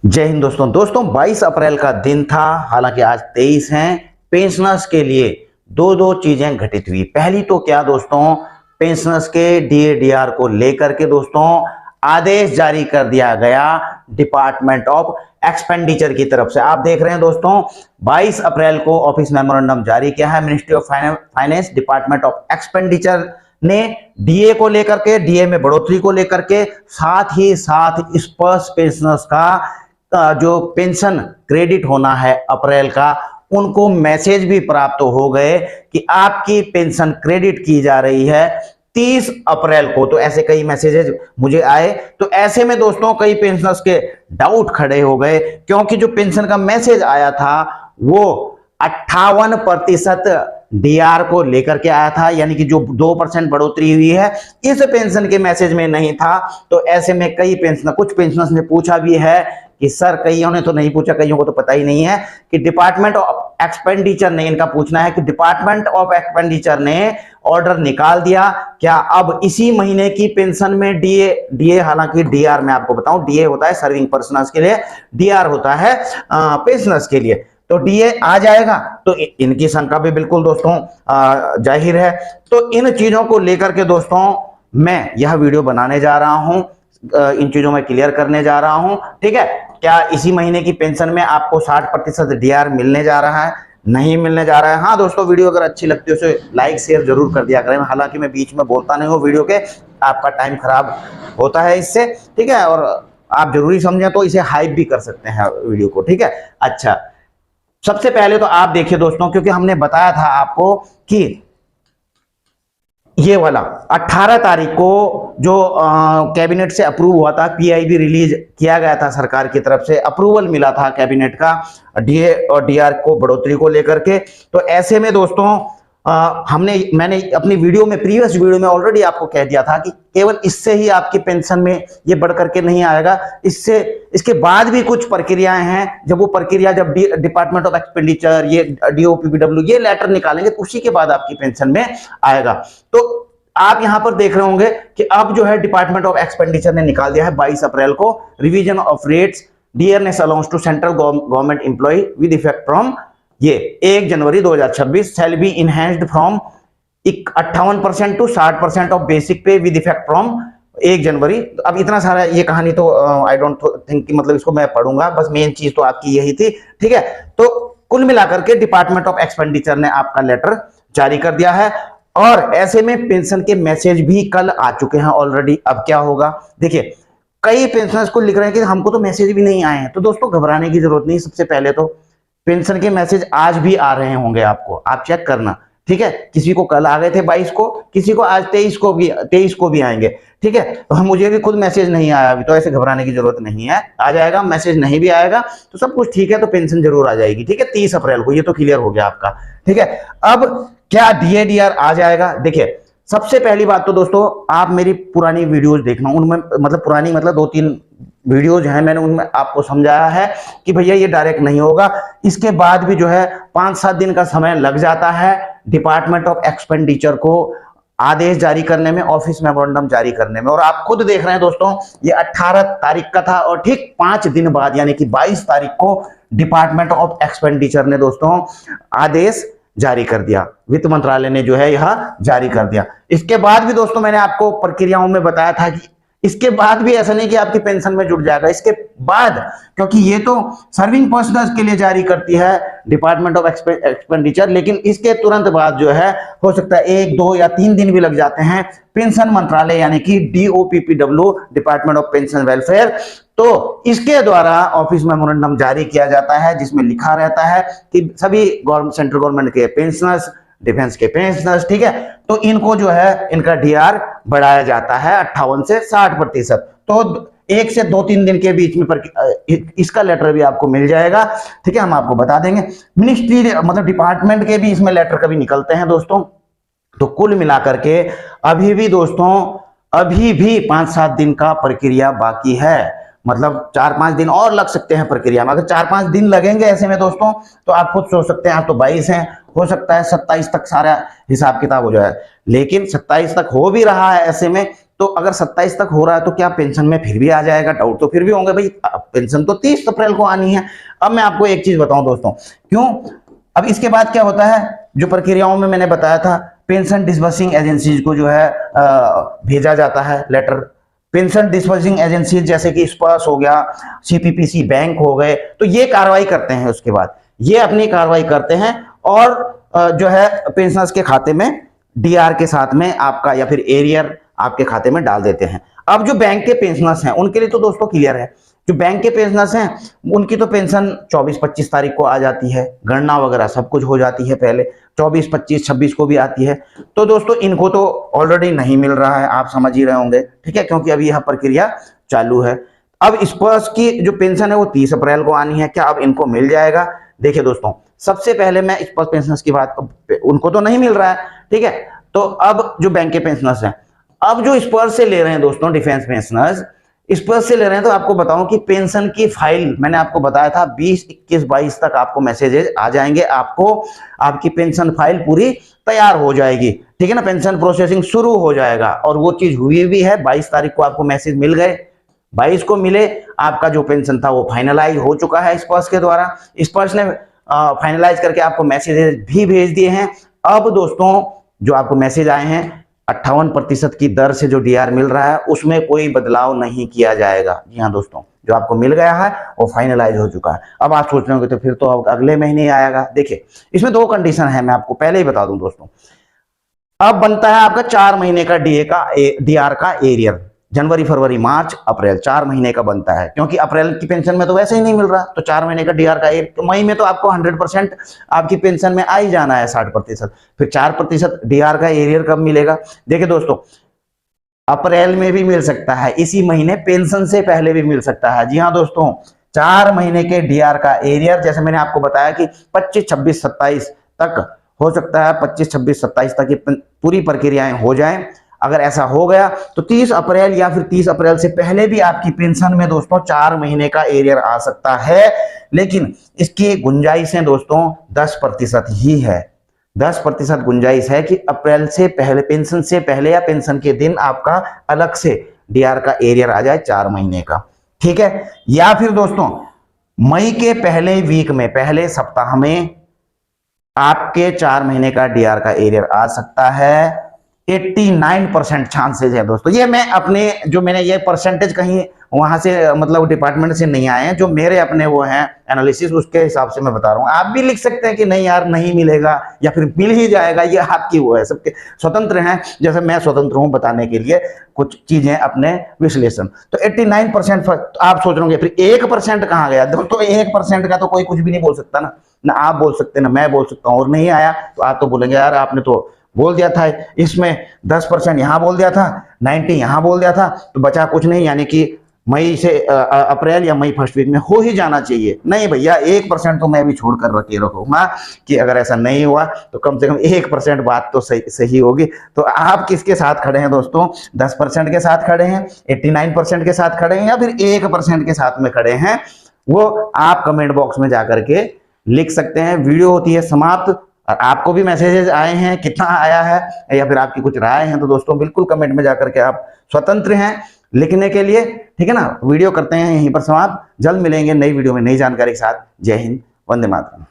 जय हिंद दोस्तों 22 अप्रैल का दिन था। हालांकि आज 23 हैं। पेंशनर्स के लिए दो दो चीजें घटित हुई। पहली तो क्या दोस्तों, पेंशनर्स के डीए डीआर को लेकर के दोस्तों आदेश जारी कर दिया गया डिपार्टमेंट ऑफ एक्सपेंडिचर की तरफ से। आप देख रहे हैं दोस्तों 22 अप्रैल को ऑफिस मेमोरेंडम जारी किया है ministry of finance, department of expenditure ने डीए को लेकर के, डीए में बढ़ोतरी को लेकर के, साथ ही साथ स्पर्श पेंशनर्स का जो पेंशन क्रेडिट होना है अप्रैल का, उनको मैसेज भी प्राप्त हो गए कि आपकी पेंशन क्रेडिट की जा रही है 30 अप्रैल को। तो ऐसे कई मैसेजेस मुझे आए। तो ऐसे में दोस्तों कई पेंशनर्स के डाउट खड़े हो गए, क्योंकि जो पेंशन का मैसेज आया था वो 58% डीआर को लेकर के आया था, यानी कि जो 2% बढ़ोतरी हुई है इस पेंशन के मैसेज में नहीं था। तो ऐसे में कुछ पेंशनर्स ने पूछा भी है कि सर, कईयों ने तो नहीं पूछा, कईयों को तो पता ही नहीं है कि डिपार्टमेंट ऑफ एक्सपेंडिचर ने, इनका पूछना है कि डिपार्टमेंट ऑफ एक्सपेंडिचर ने ऑर्डर निकाल दिया क्या अब इसी महीने की पेंशन में डीए हालांकि डीआर मैं आपको बताऊं, डीए होता है सर्विंग पर्सनल्स के लिए, डीआर होता है पेंशनर्स के लिए। तो डीए आ जाएगा। तो इनकी शंका भी बिल्कुल दोस्तों जाहिर है। तो इन चीजों को लेकर के दोस्तों मैं यह वीडियो बनाने जा रहा हूं, इन चीजों में क्लियर करने जा रहा हूं। ठीक है, क्या इसी महीने की पेंशन में आपको 60% डीआर मिलने जा रहा है, नहीं मिलने जा रहा है? हाँ दोस्तों, वीडियो अगर अच्छी लगती है उसे लाइक शेयर जरूर कर दिया करें। हालांकि मैं बीच में बोलता नहीं हूँ वीडियो के, आपका टाइम खराब होता है इससे। ठीक है, और आप जरूरी समझें तो इसे हाइप भी कर सकते हैं वीडियो को। ठीक है, अच्छा, सबसे पहले तो आप देखिए दोस्तों, क्योंकि हमने बताया था आपको कि ये वाला 18 तारीख को जो कैबिनेट से अप्रूव हुआ था, पीआईबी रिलीज किया गया था, सरकार की तरफ से अप्रूवल मिला था कैबिनेट का डीए और डीआर को बढ़ोतरी को लेकर के। तो ऐसे में दोस्तों मैंने अपनी वीडियो में, प्रीवियस वीडियो में ऑलरेडी आपको कह दिया था कि केवल इससे ही आपकी पेंशन में ये बढ़ करके नहीं आएगा, इसके बाद भी कुछ प्रक्रियाएं हैं। जब डिपार्टमेंट ऑफ एक्सपेंडिचर, ये डीओपीपीडब्ल्यू ये लेटर निकालेंगे, उसी के बाद आपकी पेंशन में आएगा। तो आप यहां पर देख रहे होंगे कि अब जो है डिपार्टमेंट ऑफ एक्सपेंडिचर ने निकाल दिया है 22 अप्रैल को, revision of rates dearness allowance to central government employ with effect from ये 1 January 2026 shall be enhanced from 58% to 60% of basic pay with effect from 1 January. अब इतना सारा ये कहानी तो आई डोंट थिंक कि मतलब इसको मैं पढ़ूंगा, बस मेन चीज तो आपकी यही थी। ठीक है, तो कुल मिलाकर के डिपार्टमेंट ऑफ एक्सपेंडिचर ने आपका लेटर जारी कर दिया है, और ऐसे में पेंशन के मैसेज भी कल आ चुके हैं ऑलरेडी। अब क्या होगा, देखिए कई पेंशनर्स को लिख रहे हैं कि हमको तो मैसेज भी नहीं आए हैं। तो दोस्तों घबराने की जरूरत नहीं। सबसे पहले तो पेंशन के मैसेज आज भी आ रहे होंगे आपको, आप चेक करना। ठीक है, किसी को कल आ गए थे 22 को, किसी को आज 23 को भी आएंगे। ठीक है, तो मुझे भी खुद मैसेज नहीं आया अभी, तो ऐसे घबराने की जरूरत नहीं है, आ जाएगा। मैसेज नहीं भी आएगा तो सब कुछ ठीक है, तो पेंशन जरूर आ जाएगी। ठीक है, 30 अप्रैल को, ये तो क्लियर हो गया आपका। ठीक है, अब क्या डीए डीआर आ जाएगा? देखिए सबसे पहली बात तो दोस्तों, आप मेरी पुरानी वीडियोज देखना, उनमें मतलब पुरानी मतलब 2-3 वीडियोज हैं, मैंने उनमें आपको समझाया है कि भैया ये डायरेक्ट नहीं होगा। इसके बाद भी जो है 5-7 दिन का समय लग जाता है डिपार्टमेंट ऑफ एक्सपेंडिचर को आदेश जारी करने में, ऑफिस मेमोरेंडम जारी करने में। और आप खुद देख रहे हैं दोस्तों, ये 18 तारीख का था, और ठीक 5 दिन बाद यानी कि 22 तारीख को डिपार्टमेंट ऑफ एक्सपेंडिचर ने दोस्तों आदेश जारी कर दिया। वित्त मंत्रालय ने जो है यह जारी कर दिया। इसके बाद भी दोस्तों मैंने आपको प्रक्रियाओं में बताया था कि इसके बाद भी ऐसा नहीं कि आपकी पेंशन में जुड़ जाएगा। इसके बाद, क्योंकि ये तो सर्विंग पर्सनल्स के लिए जारी करती है डिपार्टमेंट ऑफ एक्सपेंडिचर, लेकिन इसके तुरंत बाद जो है हो सकता है 1, 2 या 3 दिन भी लग जाते हैं पेंशन मंत्रालय यानी कि DOPPW, department of pension welfare, तो इसके द्वारा ऑफिस मेमोरेंडम जारी किया जाता है, जिसमें लिखा रहता है कि सभी सेंट्रल गवर्नमेंट के पेंशनर्स, डिफेंस के पेंशनर्स, ठीक है, तो इनको जो है इनका डीआर बढ़ाया जाता है 58 से 60%। तो 1 से 2-3 दिन के बीच में इसका लेटर भी आपको मिल जाएगा। ठीक है, हम आपको बता देंगे। मिनिस्ट्री मतलब डिपार्टमेंट के भी इसमें लेटर कभी निकलते हैं दोस्तों। तो कुल मिलाकर के अभी भी दोस्तों, अभी भी 5-7 दिन का प्रक्रिया बाकी है। मतलब 4-5 दिन और लग सकते हैं प्रक्रिया में। अगर 4-5 दिन लगेंगे ऐसे में दोस्तों, तो आप खुद सोच सकते हैं, आप तो 22 हैं, हो सकता है 27 तक सारा हिसाब किताब हो जाए। लेकिन 27 तक हो भी रहा है ऐसे में, तो अगर 27 तक हो रहा है तो क्या पेंशन में फिर भी आ जाएगा? डाउट तो फिर भी होंगे भाई, पेंशन तो 30 अप्रैल को आनी है। अब मैं आपको एक चीज बताऊं दोस्तों, क्यों, अब इसके बाद क्या होता है, जो प्रक्रियाओं में मैंने बताया था, पेंशन डिस्बर्सिंग एजेंसीज को जो है भेजा जाता है लेटर। पेंशन डिस्बर्सिंग एजेंसी जैसे कि स्पर्श हो गया, सीपीपीसी बैंक हो गए, तो ये कार्रवाई करते हैं। उसके बाद ये अपनी कार्रवाई करते हैं और जो है पेंशनर्स के खाते में डीआर के साथ में आपका या फिर एरियर आपके खाते में डाल देते हैं। अब जो बैंक के पेंशनर्स हैं उनके लिए तो दोस्तों क्लियर है, जो बैंक के पेंशनर्स हैं उनकी तो पेंशन 24-25 तारीख को आ जाती है, गणना वगैरह सब कुछ हो जाती है पहले, 24, 25, 26 को भी आती है। तो दोस्तों इनको तो ऑलरेडी नहीं मिल रहा है, आप समझ ही रहे होंगे, ठीक है, क्योंकि अभी यह प्रक्रिया चालू है। अब स्पर्श की जो पेंशन है वो 30 अप्रैल को आनी है, क्या अब इनको मिल जाएगा? देखिए दोस्तों, सबसे पहले मैं स्पर्श पेंशनर्स की बात, उनको तो नहीं मिल रहा है, ठीक है। तो अब जो बैंक के पेंशनर्स हैं, अब जो स्पर्श से ले रहे हैं दोस्तों, डिफेंस पेंशनर्स स्पर्श से ले रहे हैं, तो आपको बताऊं कि पेंशन की फाइल मैंने आपको बताया था 20, 21, 22 तक आपको मैसेजेस आ जाएंगे, आपको आपकी पेंशन फाइल पूरी तैयार हो जाएगी, ठीक है ना, पेंशन प्रोसेसिंग शुरू हो जाएगा। और वो चीज हुई भी है, 22 तारीख को आपको मैसेज मिल गए, 22 को मिले, आपका जो पेंशन था वो फाइनलाइज हो चुका है स्पर्श के द्वारा, स्पर्श ने फाइनलाइज करके आपको मैसेजेस भी भेज दिए हैं। अब दोस्तों जो आपको मैसेज आए हैं, 58% की दर से जो डीआर मिल रहा है उसमें कोई बदलाव नहीं किया जाएगा। जी हाँ दोस्तों, जो आपको मिल गया है वो फाइनलाइज हो चुका है। अब आप सोच रहे होंगे तो फिर तो अब अगले महीने आएगा। देखिए इसमें 2 कंडीशन है, मैं आपको पहले ही बता दूं दोस्तों। अब बनता है आपका 4 महीने का डीआर का एरियर, जनवरी, फरवरी, मार्च, अप्रैल, 4 महीने का बनता है, क्योंकि अप्रैल की पेंशन में तो वैसे ही नहीं मिल रहा, तो 4 महीने का डीआर का एरियर, मई में तो आपको 100% आपकी पेंशन में आ ही जाना है 60%, फिर 4% डीआर का एरियर कब मिलेगा? देखिए दोस्तों, अप्रैल में भी मिल सकता है, इसी महीने पेंशन से पहले भी मिल सकता है। जी हाँ दोस्तों, 4 महीने के डीआर का एरियर, जैसे मैंने आपको बताया कि 25, 26, 27 तक हो सकता है, 25, 26, 27 तक की पूरी प्रक्रियाएं हो जाएं। अगर ऐसा हो गया तो 30 अप्रैल या फिर 30 अप्रैल से पहले भी आपकी पेंशन में दोस्तों 4 महीने का एरियर आ सकता है, लेकिन इसकी गुंजाइशें दोस्तों 10% ही है। 10% गुंजाइश है कि अप्रैल से पहले, पेंशन से पहले या पेंशन के दिन आपका अलग से डीआर का एरियर आ जाए 4 महीने का, ठीक है। या फिर दोस्तों मई के पहले वीक में, पहले सप्ताह में आपके 4 महीने का डीआर का एरियर आ सकता है। 89% चांसेज है दोस्तों। ये मैं अपने, जो मैंने ये परसेंटेज कहीं वहां से मतलब डिपार्टमेंट से नहीं आए हैं, जो मेरे अपने वो हैं एनालिसिस, उसके हिसाब से मैं बता रहा हूँ। आप भी लिख सकते हैं कि नहीं यार नहीं मिलेगा या फिर मिल ही जाएगा, ये आपकी वो है, सबके स्वतंत्र हैं, जैसे मैं स्वतंत्र हूँ बताने के लिए कुछ चीजें अपने विश्लेषण। तो 89% आप सोच रहे होंगे फिर 1% कहाँ गया? दोस्तों 1% का तो कोई कुछ भी नहीं बोल सकता ना आप बोल सकते ना मैं बोल सकता हूँ, और नहीं आया तो आप तो बोलेंगे यार आपने तो बोल दिया था, इसमें 10% यहां बोल दिया था, 90 यहां बोल दिया था, तो बचा कुछ नहीं, यानी कि मई से अप्रैल या मई फर्स्ट वीक में हो ही जाना चाहिए। नहीं भैया, 1% तो मैं भी छोड़ कर रखे रखूंगा कि अगर ऐसा नहीं हुआ तो कम से कम 1% बात तो सही होगी। तो आप किसके साथ खड़े हैं दोस्तों? 10% के साथ खड़े हैं, 89% के साथ खड़े हैं, या फिर 1% के साथ में खड़े हैं? वो आप कमेंट बॉक्स में जाकर के लिख सकते हैं। वीडियो होती है समाप्त। और आपको भी मैसेजेस आए हैं, कितना आया है या फिर आपकी कुछ राय है, तो दोस्तों बिल्कुल कमेंट में जाकर के आप स्वतंत्र हैं लिखने के लिए, ठीक है ना। वीडियो करते हैं यहीं पर समाप्त। जल्द मिलेंगे नई वीडियो में नई जानकारी के साथ। जय हिंद, वंदे मातरम।